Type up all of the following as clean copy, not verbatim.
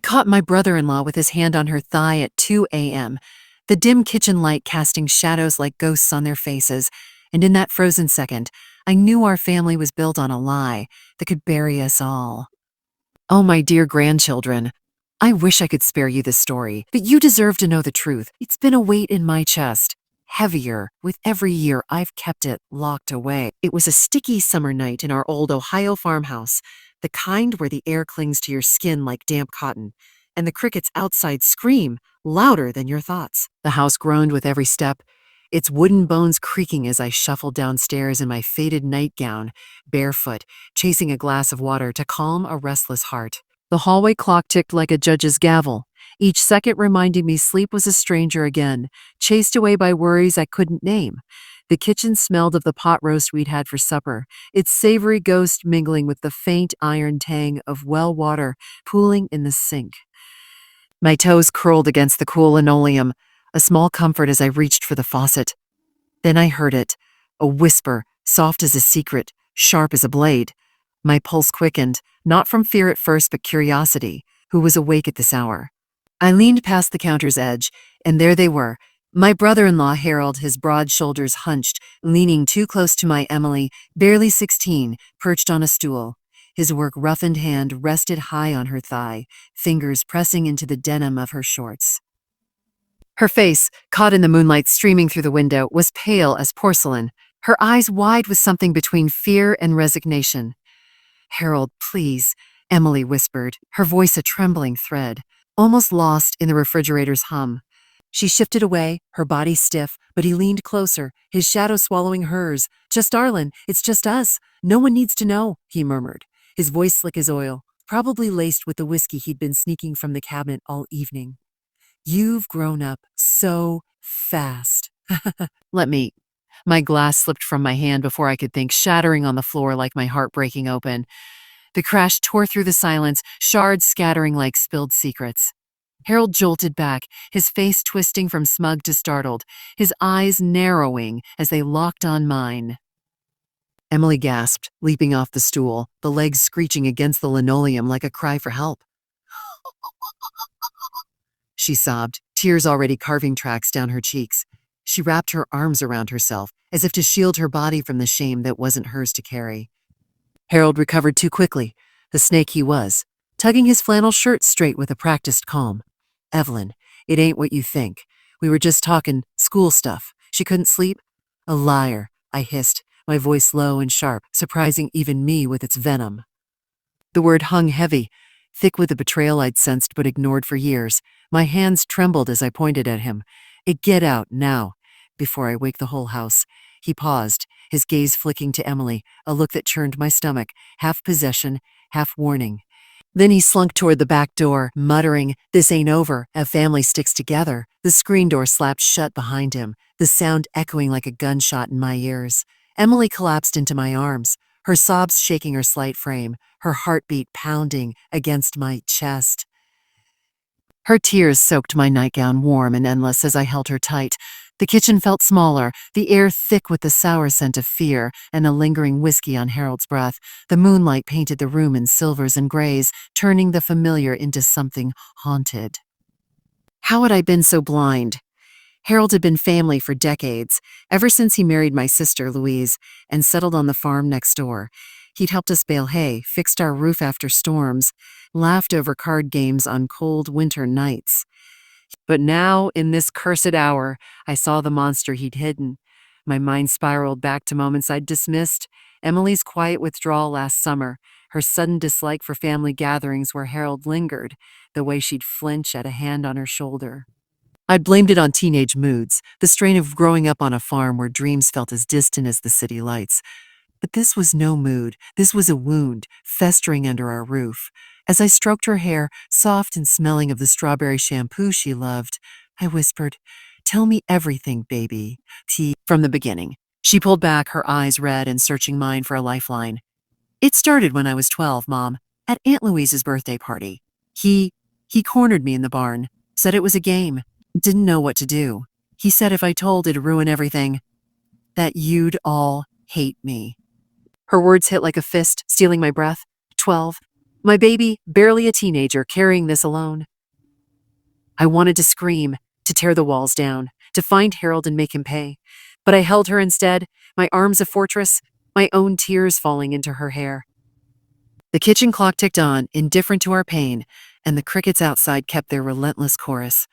caught my brother-in-law with his hand on her thigh at 2 a.m., the dim kitchen light casting shadows like ghosts on their faces, and in that frozen second, I knew our family was built on a lie that could bury us all. Oh, my dear grandchildren, I wish I could spare you this story, but you deserve to know the truth. It's been a weight in my chest, heavier with every year I've kept it locked away. It was a sticky summer night in our old Ohio farmhouse, the kind where the air clings to your skin like damp cotton, and the crickets outside scream louder than your thoughts. The house groaned with every step, its wooden bones creaking as I shuffled downstairs in my faded nightgown, barefoot, chasing a glass of water to calm a restless heart. The hallway clock ticked like a judge's gavel, each second reminding me sleep was a stranger again, chased away by worries I couldn't name. The kitchen smelled of the pot roast we'd had for supper, its savory ghost mingling with the faint iron tang of well water pooling in the sink. My toes curled against the cool linoleum, a small comfort as I reached for the faucet. Then I heard it, a whisper, soft as a secret, sharp as a blade. My pulse quickened, not from fear at first but curiosity. Who was awake at this hour? I leaned past the counter's edge, and there they were. My brother-in-law Harold, his broad shoulders hunched, leaning too close to my Emily, barely 16, perched on a stool. His work-roughened hand rested high on her thigh, fingers pressing into the denim of her shorts. Her face, caught in the moonlight streaming through the window, was pale as porcelain, her eyes wide with something between fear and resignation. "Harold, please," Emily whispered, her voice a trembling thread, almost lost in the refrigerator's hum. She shifted away, her body stiff, but he leaned closer, his shadow swallowing hers. "Just Arlen, it's just us. No one needs to know," he murmured, his voice slick as oil, probably laced with the whiskey he'd been sneaking from the cabinet all evening. "You've grown up so fast." Let me. My glass slipped from my hand before I could think, shattering on the floor like my heart breaking open. The crash tore through the silence, shards scattering like spilled secrets. Harold jolted back, his face twisting from smug to startled, his eyes narrowing as they locked on mine. Emily gasped, leaping off the stool, the legs screeching against the linoleum like a cry for help. She sobbed, tears already carving tracks down her cheeks. She wrapped her arms around herself, as if to shield her body from the shame that wasn't hers to carry. Harold recovered too quickly, the snake he was, tugging his flannel shirt straight with a practiced calm. "Evelyn, it ain't what you think. We were just talking school stuff. She couldn't sleep?" "A liar," I hissed, my voice low and sharp, surprising even me with its venom. The word hung heavy, thick with the betrayal I'd sensed but ignored for years. My hands trembled as I pointed at him. "Get out, now, before I wake the whole house." He paused, his gaze flicking to Emily, a look that churned my stomach, half possession, half warning. Then he slunk toward the back door, muttering, "This ain't over, a family sticks together." The screen door slapped shut behind him, the sound echoing like a gunshot in my ears. Emily collapsed into my arms, her sobs shaking her slight frame, her heartbeat pounding against my chest. Her tears soaked my nightgown warm and endless as I held her tight. The kitchen felt smaller, the air thick with the sour scent of fear and a lingering whiskey on Harold's breath. The moonlight painted the room in silvers and grays, turning the familiar into something haunted. How had I been so blind? Harold had been family for decades, ever since he married my sister, Louise, and settled on the farm next door. He'd helped us bale hay, fixed our roof after storms, laughed over card games on cold winter nights. But now, in this cursed hour, I saw the monster he'd hidden. My mind spiraled back to moments I'd dismissed. Emily's quiet withdrawal last summer, her sudden dislike for family gatherings where Harold lingered, the way she'd flinch at a hand on her shoulder. I'd blamed it on teenage moods, the strain of growing up on a farm where dreams felt as distant as the city lights. But this was no mood, this was a wound, festering under our roof. As I stroked her hair, soft and smelling of the strawberry shampoo she loved, I whispered, "Tell me everything, baby." From the beginning. She pulled back, her eyes red and searching mine for a lifeline. "It started when I was 12, Mom, at Aunt Louise's birthday party. He cornered me in the barn, said it was a game, didn't know what to do. He said if I told it'd ruin everything, that you'd all hate me." Her words hit like a fist, stealing my breath. 12. My baby, barely a teenager, carrying this alone. I wanted to scream, to tear the walls down, to find Harold and make him pay. But I held her instead, my arms a fortress, my own tears falling into her hair. The kitchen clock ticked on, indifferent to our pain, and the crickets outside kept their relentless chorus.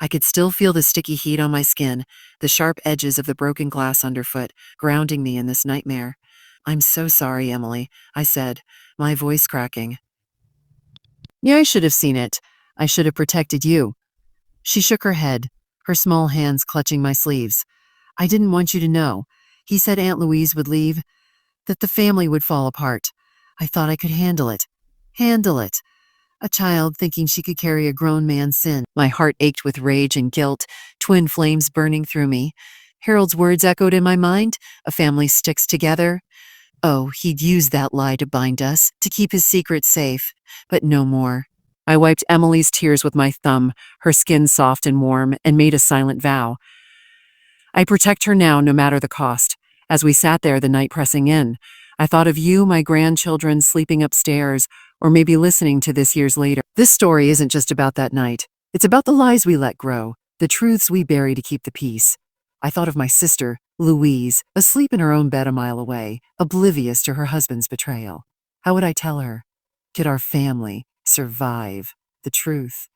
I could still feel the sticky heat on my skin, the sharp edges of the broken glass underfoot, grounding me in this nightmare. "I'm so sorry, Emily," I said, my voice cracking. "Yeah, I should have seen it. I should have protected you." She shook her head, her small hands clutching my sleeves. "I didn't want you to know. He said Aunt Louise would leave, that the family would fall apart. I thought I could handle it. Handle it. A child thinking she could carry a grown man's sin." My heart ached with rage and guilt, twin flames burning through me. Harold's words echoed in my mind. A family sticks together. Oh, he'd use that lie to bind us, to keep his secret safe. But no more. I wiped Emily's tears with my thumb, her skin soft and warm, and made a silent vow. I protect her now, no matter the cost. As we sat there, the night pressing in, I thought of you, my grandchildren, sleeping upstairs, or maybe listening to this years later. This story isn't just about that night. It's about the lies we let grow, the truths we bury to keep the peace. I thought of my sister, Louise, asleep in her own bed a mile away, oblivious to her husband's betrayal. How would I tell her? Could our family survive the truth?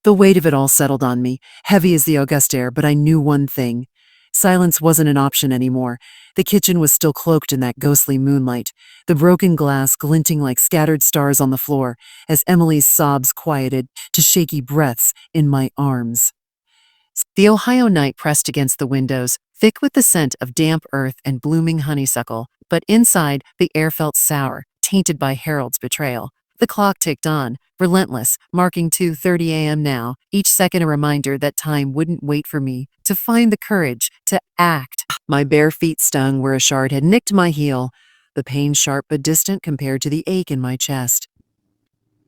The weight of it all settled on me, heavy as the August air, but I knew one thing. Silence wasn't an option anymore. The kitchen was still cloaked in that ghostly moonlight, the broken glass glinting like scattered stars on the floor as Emily's sobs quieted to shaky breaths in my arms. The Ohio night pressed against the windows, thick with the scent of damp earth and blooming honeysuckle, but inside the air felt sour, tainted by Harold's betrayal. The clock ticked on, relentless, marking 2:30 a.m. now, each second a reminder that time wouldn't wait for me, to find the courage to act. My bare feet stung where a shard had nicked my heel, the pain sharp but distant compared to the ache in my chest.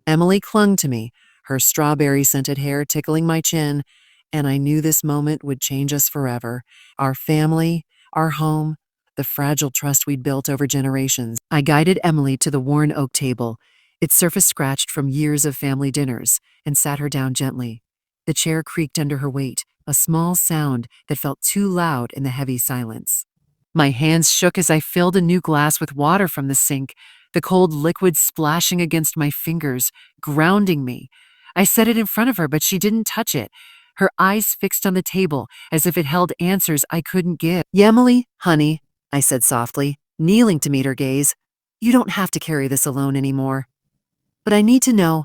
Emily clung to me, her strawberry-scented hair tickling my chin, and I knew this moment would change us forever. Our family, our home, the fragile trust we'd built over generations. I guided Emily to the worn oak table, its surface scratched from years of family dinners, and sat her down gently. The chair creaked under her weight, a small sound that felt too loud in the heavy silence. My hands shook as I filled a new glass with water from the sink, the cold liquid splashing against my fingers, grounding me. I set it in front of her, but she didn't touch it, her eyes fixed on the table as if it held answers I couldn't give. "Emily, honey," I said softly, kneeling to meet her gaze, "you don't have to carry this alone anymore. But I need to know,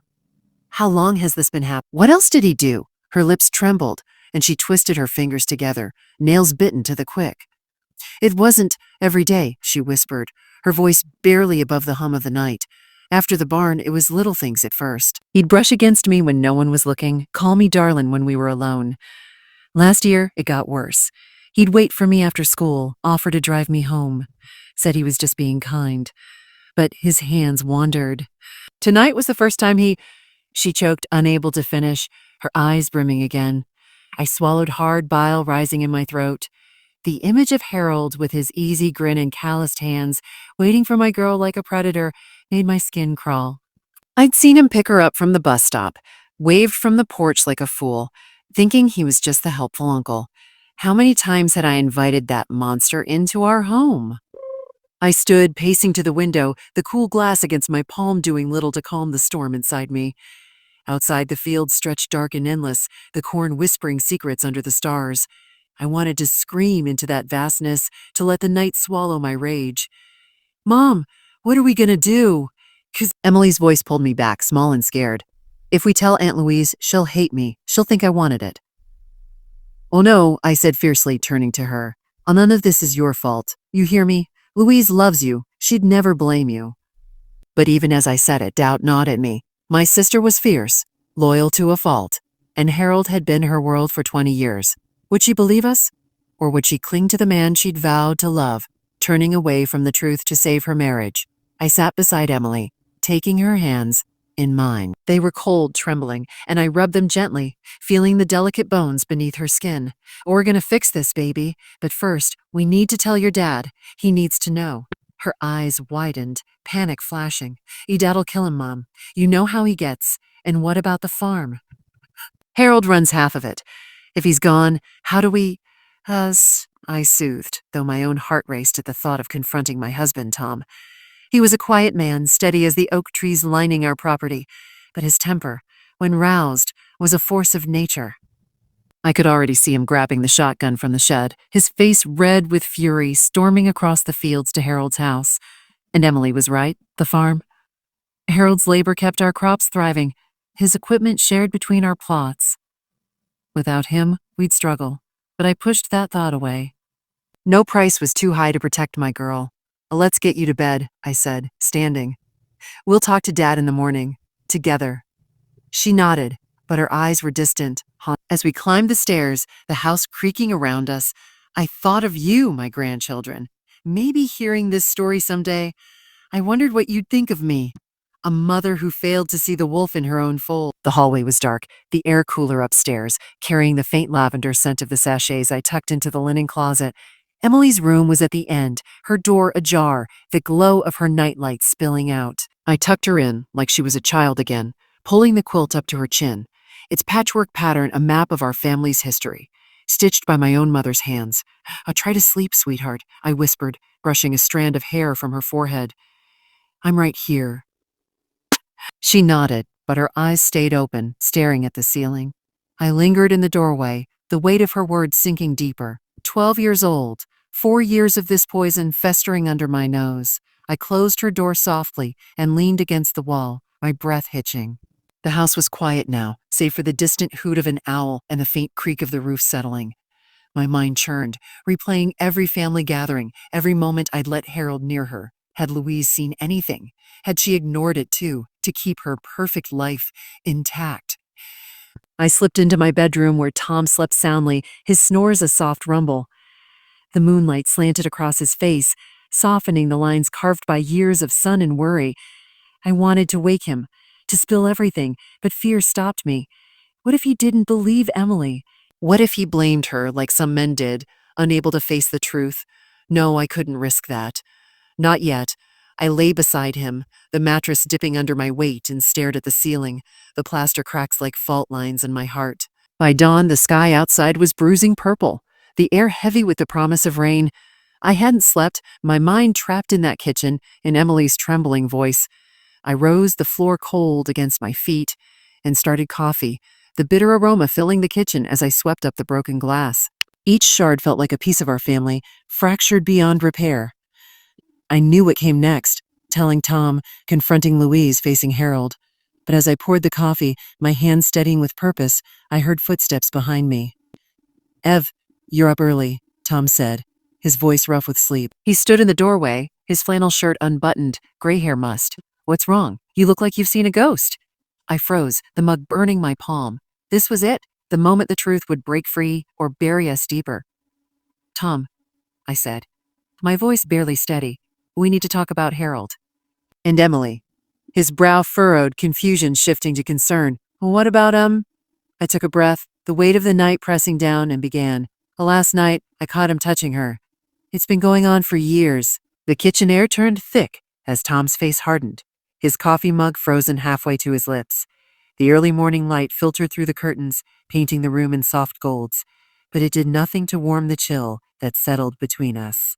how long has this been happening?" "What else did he do?" Her lips trembled, and she twisted her fingers together, nails bitten to the quick. "It wasn't every day," she whispered, her voice barely above the hum of the night. "After the barn, it was little things at first. He'd brush against me when no one was looking, call me darlin' when we were alone. Last year, it got worse. He'd wait for me after school, offer to drive me home. Said he was just being kind. But his hands wandered. Tonight was the first time She choked, unable to finish, her eyes brimming again. I swallowed hard, bile rising in my throat. The image of Harold with his easy grin and calloused hands, waiting for my girl like a predator, made my skin crawl. I'd seen him pick her up from the bus stop, waved from the porch like a fool, thinking he was just the helpful uncle. How many times had I invited that monster into our home? I stood, pacing to the window, the cool glass against my palm doing little to calm the storm inside me. Outside, the field stretched dark and endless, the corn whispering secrets under the stars. I wanted to scream into that vastness, to let the night swallow my rage. "Mom, what are we gonna do?" Emily's voice pulled me back, small and scared. "If we tell Aunt Louise, she'll hate me. She'll think I wanted it." "Oh no," I said fiercely, turning to her. "None of this is your fault. You hear me? Louise loves you. She'd never blame you." But even as I said it, doubt gnawed at me. My sister was fierce, loyal to a fault, and Harold had been her world for 20 years. Would she believe us? Or would she cling to the man she'd vowed to love, turning away from the truth to save her marriage? I sat beside Emily, taking her hands in mine. They were cold, trembling, and I rubbed them gently, feeling the delicate bones beneath her skin. "We're gonna fix this, baby. But first, we need to tell your dad. He needs to know." Her eyes widened, panic flashing. "Dad'll kill him, Mom. You know how he gets. And what about the farm?" "Harold runs half of it. If he's gone, how do we—" I soothed, though my own heart raced at the thought of confronting my husband, Tom. He was a quiet man, steady as the oak trees lining our property, but his temper, when roused, was a force of nature. I could already see him grabbing the shotgun from the shed, his face red with fury, storming across the fields to Harold's house. And Emily was right, the farm. Harold's labor kept our crops thriving, his equipment shared between our plots. Without him, we'd struggle, but I pushed that thought away. No price was too high to protect my girl. "Let's get you to bed," I said, standing. "We'll talk to Dad in the morning. Together." She nodded, but her eyes were distant. As we climbed the stairs, the house creaking around us, I thought of you, my grandchildren. Maybe hearing this story someday, I wondered what you'd think of me. A mother who failed to see the wolf in her own fold. The hallway was dark, the air cooler upstairs, carrying the faint lavender scent of the sachets I tucked into the linen closet. Emily's room was at the end, her door ajar, the glow of her nightlight spilling out. I tucked her in, like she was a child again, pulling the quilt up to her chin. Its patchwork pattern a map of our family's history, stitched by my own mother's hands. "Try to sleep, sweetheart," I whispered, brushing a strand of hair from her forehead. "I'm right here." She nodded, but her eyes stayed open, staring at the ceiling. I lingered in the doorway, the weight of her words sinking deeper. 12 years old, 4 years of this poison festering under my nose. I closed her door softly and leaned against the wall, my breath hitching. The house was quiet now, save for the distant hoot of an owl and the faint creak of the roof settling. My mind churned, replaying every family gathering, every moment I'd let Harold near her. Had Louise seen anything? Had she ignored it too, to keep her perfect life intact? I slipped into my bedroom where Tom slept soundly, his snores a soft rumble. The moonlight slanted across his face, softening the lines carved by years of sun and worry. I wanted to wake him, to spill everything, but fear stopped me. What if he didn't believe Emily? What if he blamed her like some men did, unable to face the truth? No, I couldn't risk that. Not yet. I lay beside him, the mattress dipping under my weight, and stared at the ceiling, the plaster cracks like fault lines in my heart. By dawn, the sky outside was bruising purple, the air heavy with the promise of rain. I hadn't slept, my mind trapped in that kitchen, in Emily's trembling voice. I rose, the floor cold against my feet, and started coffee, the bitter aroma filling the kitchen as I swept up the broken glass. Each shard felt like a piece of our family, fractured beyond repair. I knew what came next, telling Tom, confronting Louise, facing Harold. But as I poured the coffee, my hands steadying with purpose, I heard footsteps behind me. "Ev, you're up early," Tom said, his voice rough with sleep. He stood in the doorway, his flannel shirt unbuttoned, gray hair mussed. "What's wrong? You look like you've seen a ghost." I froze, the mug burning my palm. This was it, the moment the truth would break free or bury us deeper. "Tom," I said, my voice barely steady, "we need to talk about Harold." "And Emily." His brow furrowed, confusion shifting to concern. "What about, I took a breath, the weight of the night pressing down, and began. "Last night, I caught him touching her. It's been going on for years." The kitchen air turned thick as Tom's face hardened, his coffee mug frozen halfway to his lips. The early morning light filtered through the curtains, painting the room in soft golds, but it did nothing to warm the chill that settled between us.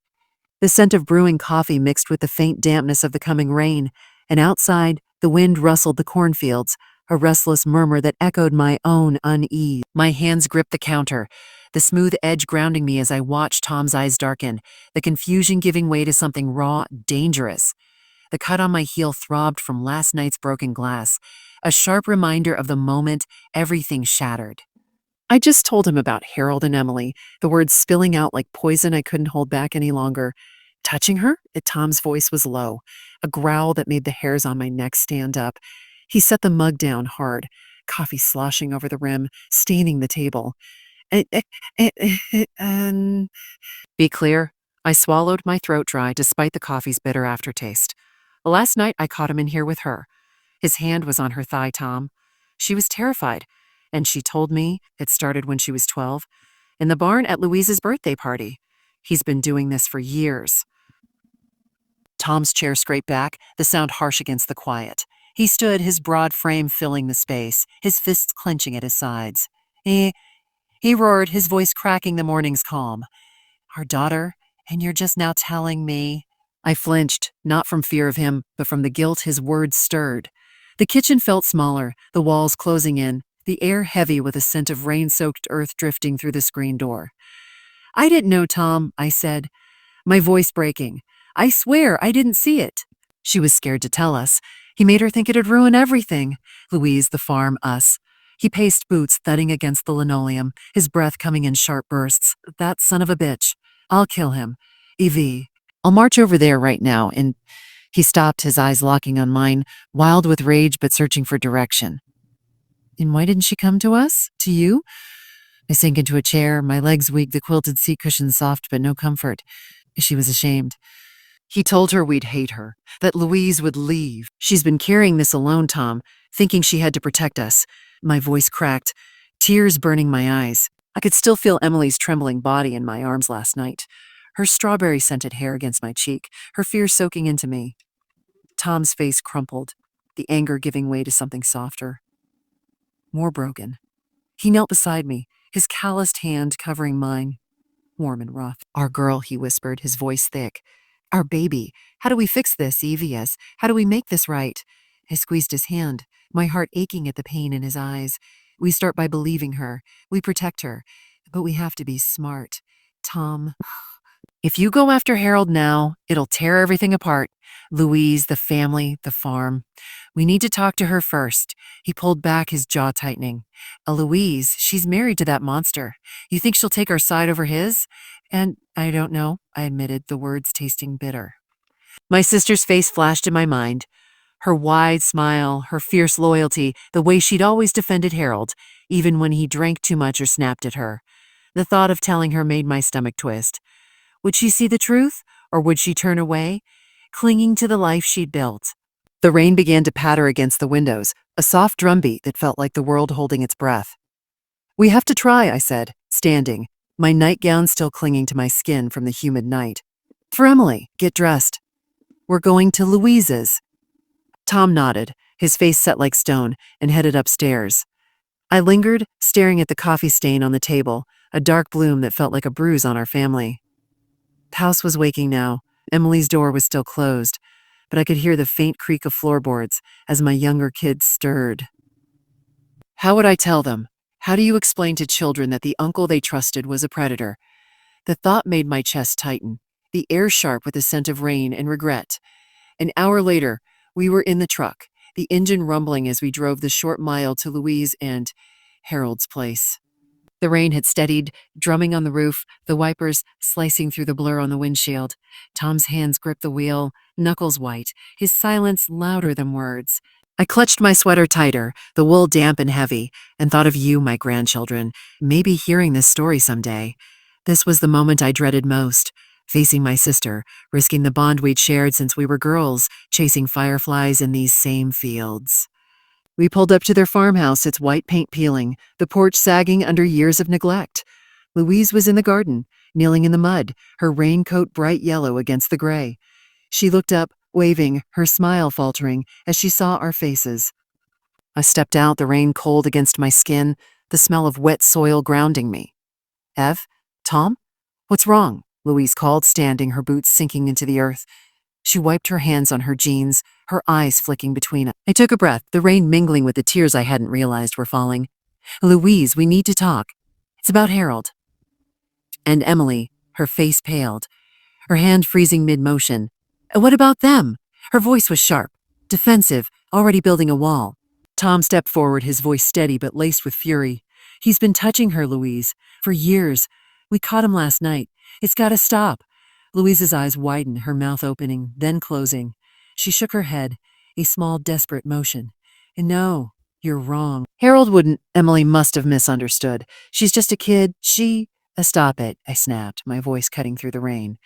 The scent of brewing coffee mixed with the faint dampness of the coming rain, and outside, the wind rustled the cornfields, a restless murmur that echoed my own unease. My hands gripped the counter, the smooth edge grounding me as I watched Tom's eyes darken, the confusion giving way to something raw, dangerous. The cut on my heel throbbed from last night's broken glass, a sharp reminder of the moment everything shattered. I just told him about Harold and Emily, the words spilling out like poison I couldn't hold back any longer. Touching her? Tom's voice was low, a growl that made the hairs on my neck stand up. He set the mug down hard, coffee sloshing over the rim, staining the table. Be clear, I swallowed, my throat dry despite the coffee's bitter aftertaste. Last night I caught him in here with her. His hand was on her thigh, Tom. She was terrified, and she told me it started when she was 12, in the barn at Louise's birthday party. He's been doing this for years. Tom's chair scraped back, the sound harsh against the quiet. He stood, his broad frame filling the space, his fists clenching at his sides. He roared, his voice cracking the morning's calm. Our daughter, and you're just now telling me? I flinched, not from fear of him, but from the guilt his words stirred. The kitchen felt smaller, the walls closing in, the air heavy with a scent of rain-soaked earth drifting through the screen door. I didn't know, Tom, I said, my voice breaking. I swear I didn't see it. She was scared to tell us. He made her think it'd ruin everything. Louise, the farm, us. He paced, boots thudding against the linoleum, his breath coming in sharp bursts. That son of a bitch. I'll kill him. Evie. I'll march over there right now, and he stopped, his eyes locking on mine, wild with rage but searching for direction. And why didn't she come to us? To you? I sank into a chair, my legs weak, the quilted seat cushion soft but no comfort. She was ashamed. He told her we'd hate her, that Louise would leave. She's been carrying this alone, Tom, thinking she had to protect us. My voice cracked, tears burning my eyes. I could still feel Emily's trembling body in my arms last night, her strawberry-scented hair against my cheek, her fear soaking into me. Tom's face crumpled, the anger giving way to something softer, more broken. He knelt beside me, his calloused hand covering mine, warm and rough. Our girl, he whispered, his voice thick. Our baby. How do we fix this, Evius? How do we make this right? I squeezed his hand, my heart aching at the pain in his eyes. We start by believing her. We protect her. But we have to be smart. Tom, if you go after Harold now, it'll tear everything apart. Louise, the family, the farm. We need to talk to her first. He pulled back, his jaw tightening. Louise, she's married to that monster. You think she'll take our side over his? And I don't know, I admitted, the words tasting bitter. My sister's face flashed in my mind. Her wide smile, her fierce loyalty, the way she'd always defended Harold, even when he drank too much or snapped at her. The thought of telling her made my stomach twist. Would she see the truth, or would she turn away, clinging to the life she'd built? The rain began to patter against the windows, a soft drumbeat that felt like the world holding its breath. We have to try, I said, standing, my nightgown still clinging to my skin from the humid night. For Emily, get dressed. We're going to Louise's. Tom nodded, his face set like stone, and headed upstairs. I lingered, staring at the coffee stain on the table, a dark bloom that felt like a bruise on our family. The house was waking now. Emily's door was still closed, but I could hear the faint creak of floorboards as my younger kids stirred. How would I tell them? How do you explain to children that the uncle they trusted was a predator? The thought made my chest tighten, the air sharp with the scent of rain and regret. An hour later, we were in the truck, the engine rumbling as we drove the short mile to Louise and Harold's place. The rain had steadied, drumming on the roof, the wipers slicing through the blur on the windshield. Tom's hands gripped the wheel, knuckles white, his silence louder than words. I clutched my sweater tighter, the wool damp and heavy, and thought of you, my grandchildren, maybe hearing this story someday. This was the moment I dreaded most, facing my sister, risking the bond we'd shared since we were girls, chasing fireflies in these same fields. We pulled up to their farmhouse, its white paint peeling, the porch sagging under years of neglect. Louise was in the garden, kneeling in the mud, her raincoat bright yellow against the gray. She looked up, waving, her smile faltering, as she saw our faces. I stepped out, the rain cold against my skin, the smell of wet soil grounding me. Ev? Tom? What's wrong? Louise called, standing, her boots sinking into the earth. She wiped her hands on her jeans, her eyes flicking between us. I took a breath, the rain mingling with the tears I hadn't realized were falling. Louise, we need to talk. It's about Harold. And Emily, her face paled, her hand freezing mid-motion. What about them? Her voice was sharp, defensive, already building a wall. Tom stepped forward, his voice steady but laced with fury. He's been touching her, Louise, for years. We caught him last night. It's got to stop. Louise's eyes widened, her mouth opening, then closing. She shook her head, a small, desperate motion. No, you're wrong. Harold wouldn't. Emily must have misunderstood. She's just a kid. Stop it, I snapped, my voice cutting through the rain.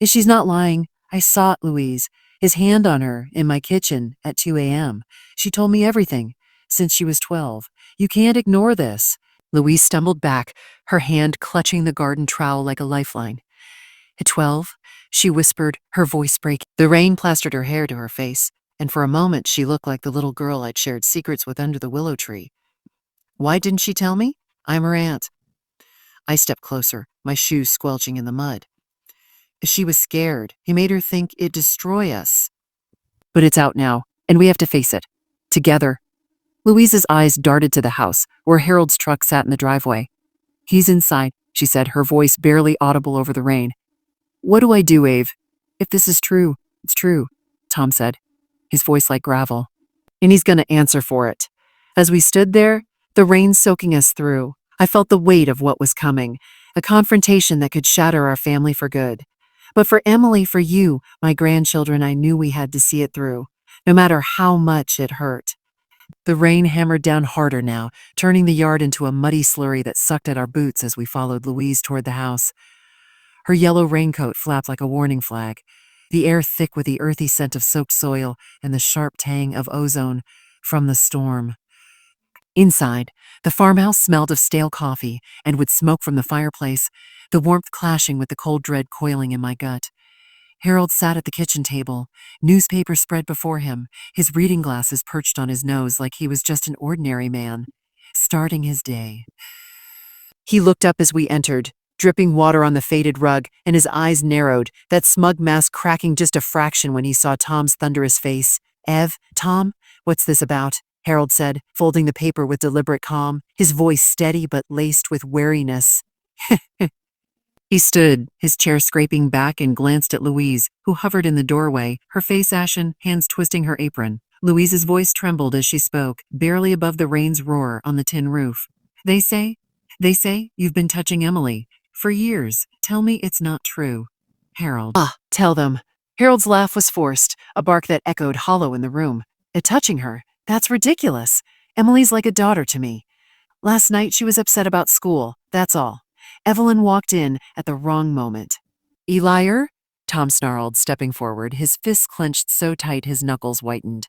She's not lying. I saw it, Louise. His hand on her, in my kitchen, at 2 a.m. She told me everything, since she was 12. You can't ignore this. Louise stumbled back, her hand clutching the garden trowel like a lifeline. At 12, she whispered, her voice breaking. The rain plastered her hair to her face, and for a moment she looked like the little girl I'd shared secrets with under the willow tree. Why didn't she tell me? I'm her aunt. I stepped closer, my shoes squelching in the mud. She was scared. He made her think it'd destroy us. But it's out now, and we have to face it. Together. Louise's eyes darted to the house, where Harold's truck sat in the driveway. He's inside, she said, her voice barely audible over the rain. What do I do, Ave? If this is true, it's true, Tom said, his voice like gravel. And he's gonna answer for it. As we stood there, the rain soaking us through, I felt the weight of what was coming, a confrontation that could shatter our family for good. But for Emily, for you, my grandchildren, I knew we had to see it through, no matter how much it hurt. The rain hammered down harder now, turning the yard into a muddy slurry that sucked at our boots as we followed Louise toward the house. Her yellow raincoat flapped like a warning flag, the air thick with the earthy scent of soaked soil and the sharp tang of ozone from the storm. Inside, the farmhouse smelled of stale coffee and with smoke from the fireplace, the warmth clashing with the cold dread coiling in my gut. Harold sat at the kitchen table, newspaper spread before him, his reading glasses perched on his nose like he was just an ordinary man, starting his day. He looked up as we entered, dripping water on the faded rug, and his eyes narrowed, that smug mask cracking just a fraction when he saw Tom's thunderous face. Ev, Tom, what's this about? Harold said, folding the paper with deliberate calm, his voice steady but laced with wariness. He stood, his chair scraping back, and glanced at Louise, who hovered in the doorway, her face ashen, hands twisting her apron. Louise's voice trembled as she spoke, barely above the rain's roar on the tin roof. They say you've been touching Emily. For years. Tell me it's not true. Harold. Tell them. Harold's laugh was forced, a bark that echoed hollow in the room. Touching her? That's ridiculous. Emily's like a daughter to me. Last night she was upset about school, that's all. Evelyn walked in at the wrong moment. Eliar? Tom snarled, stepping forward, his fists clenched so tight his knuckles whitened.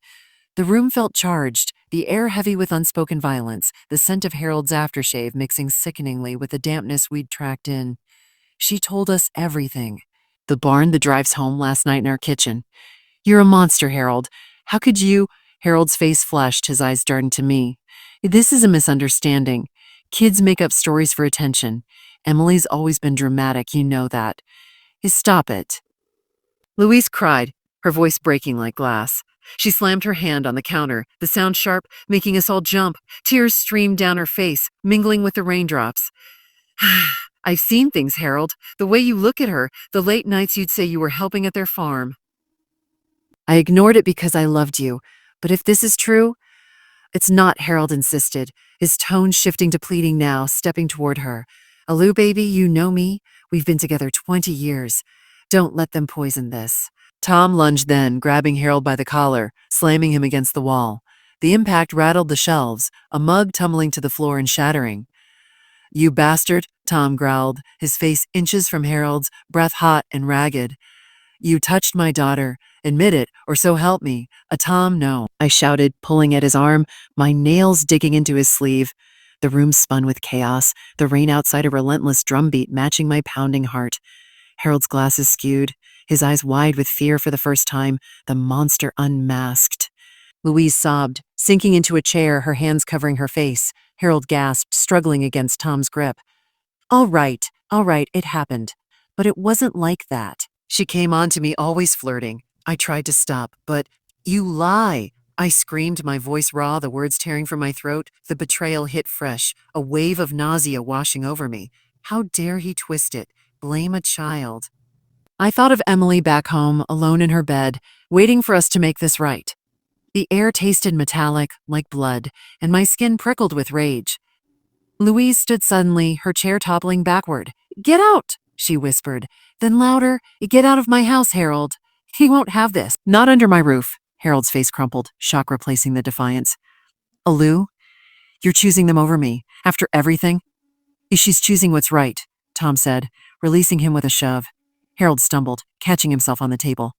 The room felt charged, the air heavy with unspoken violence, the scent of Harold's aftershave mixing sickeningly with the dampness we'd tracked in. She told us everything. The barn, the drives home last night in our kitchen. You're a monster, Harold. How could you? Harold's face flushed, his eyes darting to me. This is a misunderstanding. Kids make up stories for attention. Emily's always been dramatic, you know that. Stop it. Louise cried, her voice breaking like glass. She slammed her hand on the counter, the sound sharp, making us all jump. Tears streamed down her face, mingling with the raindrops. I've seen things, Harold. The way you look at her, the late nights you'd say you were helping at their farm. I ignored it because I loved you, but if this is true, it's not, Harold insisted, his tone shifting to pleading now, stepping toward her. Aloo, baby, you know me. We've been together 20 years. Don't let them poison this. Tom lunged then, grabbing Harold by the collar, slamming him against the wall. The impact rattled the shelves, a mug tumbling to the floor and shattering. You bastard, Tom growled, his face inches from Harold's, breath hot and ragged. You touched my daughter. Admit it, or so help me. Tom, no, I shouted, pulling at his arm, my nails digging into his sleeve. The room spun with chaos, the rain outside a relentless drumbeat matching my pounding heart. Harold's glasses skewed, his eyes wide with fear for the first time, the monster unmasked. Louise sobbed, sinking into a chair, her hands covering her face. Harold gasped, struggling against Tom's grip. All right, it happened. But it wasn't like that. She came on to me, always flirting. I tried to stop, but you lie. I screamed, my voice raw, the words tearing from my throat. The betrayal hit fresh, a wave of nausea washing over me. How dare he twist it, blame a child. I thought of Emily back home, alone in her bed, waiting for us to make this right. The air tasted metallic, like blood, and my skin prickled with rage. Louise stood suddenly, her chair toppling backward. Get out, she whispered. Then louder, get out of my house, Harold. He won't have this. Not under my roof. Harold's face crumpled, shock replacing the defiance. Aloo, you're choosing them over me, after everything? She's choosing what's right, Tom said, releasing him with a shove. Harold stumbled, catching himself on the table.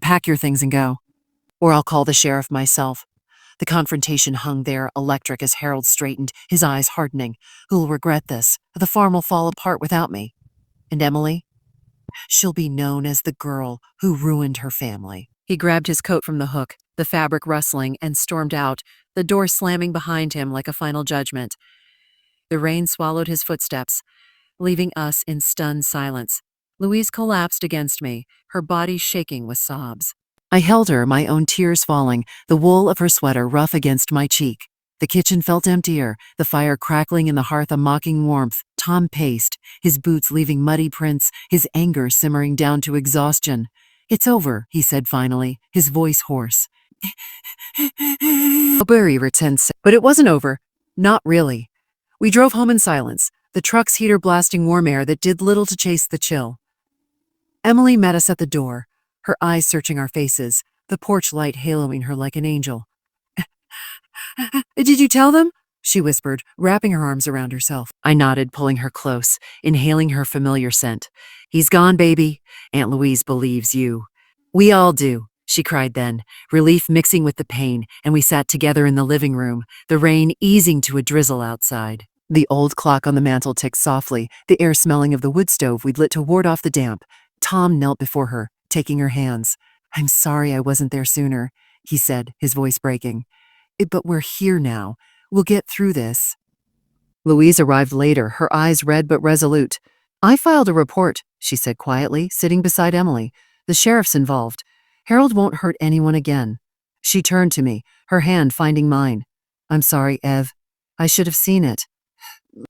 Pack your things and go. Or I'll call the sheriff myself. The confrontation hung there, electric, as Harold straightened, his eyes hardening. Who'll regret this? The farm will fall apart without me. And Emily? She'll be known as the girl who ruined her family. He grabbed his coat from the hook, the fabric rustling, and stormed out, the door slamming behind him like a final judgment. The rain swallowed his footsteps, leaving us in stunned silence. Louise collapsed against me, her body shaking with sobs. I held her, my own tears falling, the wool of her sweater rough against my cheek. The kitchen felt emptier, the fire crackling in the hearth a mocking warmth. Tom paced, his boots leaving muddy prints, his anger simmering down to exhaustion. "It's over," he said finally, his voice hoarse. But it wasn't over. Not really. We drove home in silence, the truck's heater blasting warm air that did little to chase the chill. Emily met us at the door, her eyes searching our faces, the porch light haloing her like an angel. "Did you tell them?" she whispered, wrapping her arms around herself. I nodded, pulling her close, inhaling her familiar scent. "He's gone, baby. Aunt Louise believes you." "We all do," she cried then, relief mixing with the pain, and we sat together in the living room, the rain easing to a drizzle outside. The old clock on the mantel ticked softly, the air smelling of the wood stove we'd lit to ward off the damp. Tom knelt before her, taking her hands. "I'm sorry I wasn't there sooner," he said, his voice breaking. "But we're here now. We'll get through this." Louise arrived later, her eyes red but resolute. "I filed a report," she said quietly, sitting beside Emily. "The sheriff's involved. Harold won't hurt anyone again." She turned to me, her hand finding mine. "I'm sorry, Ev. I should have seen it."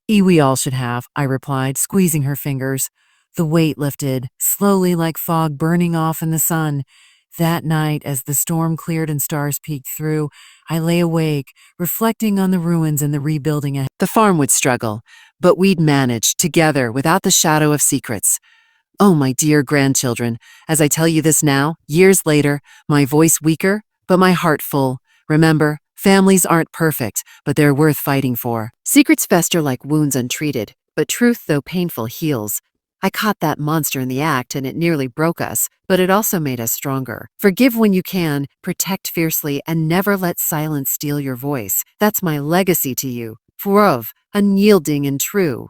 "We all should have," I replied, squeezing her fingers. The weight lifted, slowly like fog burning off in the sun. That night, as the storm cleared and stars peeked through, I lay awake, reflecting on the ruins and the rebuilding ahead. The farm would struggle, but we'd manage, together, without the shadow of secrets. Oh, my dear grandchildren, as I tell you this now, years later, my voice weaker, but my heart full, remember, families aren't perfect, but they're worth fighting for. Secrets fester like wounds untreated, but truth, though painful, heals. I caught that monster in the act and it nearly broke us, but it also made us stronger. Forgive when you can, protect fiercely, and never let silence steal your voice. That's my legacy to you. Furov, unyielding and true.